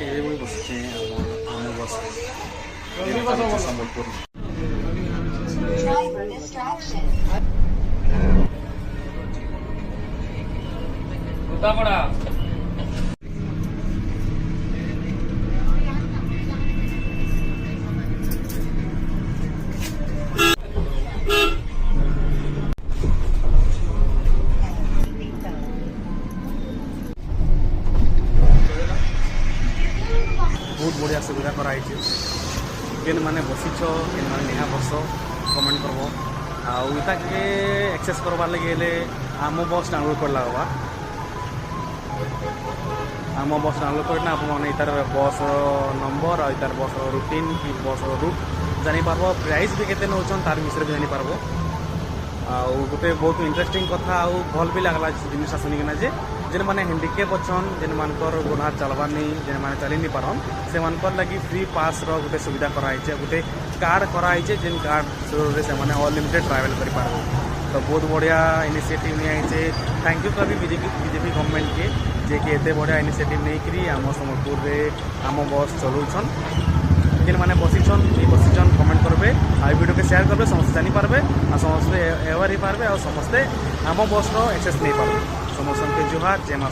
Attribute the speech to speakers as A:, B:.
A: ଏବେ ମୁଇଁ ବସିଛେ ଆମ ବସ୍ ସମ୍ବଲପୁର।
B: Driver distraction.
A: ବହୁତ ବଢ଼ିଆ ସୁବିଧା କରାହେଇଛି। କେନ୍ ମାନେ ବସିଛ କେନ୍ ମାନେ ନିହା ବସ କମେଣ୍ଟ କରବ। ଆଉ ଇଟାକେ ଏକ୍ସେସ୍ କରବାର୍ ଲାଗି ହେଲେ ଆମ ବସ୍ ଡାଉନଲୋଡ଼ କରଲା ହବା। ଆମ ବସ୍ ଡାଉନଲୋଡ଼ କରିନା ଆପଣମାନେ ଇତାର ବସ୍ର ନମ୍ବର ଆଉ ଇତାର ବସ୍ର ରୁଟିନ୍ କି ବସ୍ର ରୁଟ୍ ଜାଣିପାରବ। ପ୍ରାଇସ୍ ବି କେତେ ନେଉଛନ୍ ତାର ବିଷୟରେ ବି ଜାଣିପାରବ। ଆଉ ଗୋଟେ ବହୁତ ଇଣ୍ଟରେଷ୍ଟିଂ କଥା ଆଉ ଭଲ ବି ଲାଗ୍ଲା ଜିନିଷଟା ଶୁଣିକିନା ଯେ ଯେନ୍ମାନେ ହ୍ୟାଣ୍ଡିକେପ୍ ଅଛନ୍ ଯେନ୍ମାନଙ୍କର ଗୋଡ଼ ହାତ ଚାଲବାର୍ ନେଇ ଯେନ୍ମାନେ ଚାଲି ନି ପାରନ୍ ସେମାନଙ୍କର ଲାଗି ଫ୍ରି ପାସ୍ର ଗୋଟେ ସୁବିଧା କରାହେଇଛେ। ଗୋଟେ କାର୍ଡ଼ କରାହେଇଛେ ଯେନ୍ କାର୍ଡ଼ ଥ୍ରୋରେ ସେମାନେ ଅନଲିମିଟେଡ଼ ଟ୍ରାଭେଲ୍ କରିପାରବେ। ତ ବହୁତ ବଢ଼ିଆ ଇନିସିଏଟିଭ୍ ନିଆହେଇଛେ। थैंक यू कभी बीजेपी गवर्नमेंट के जे कि एते बढ़िया इनिशिएटिव नहीं आम सम्बलपुर रे आम बस चलाउछन। जेन मैंने बसीछन कमेंट करबे आ वीडियो के शेयर करबे समस्त जानी पारबे आ समस्त एवर ही पारबे आ समस्ते आम बस रो एक्सेस नहीं पारबे। समस्त के जुहार जय मां।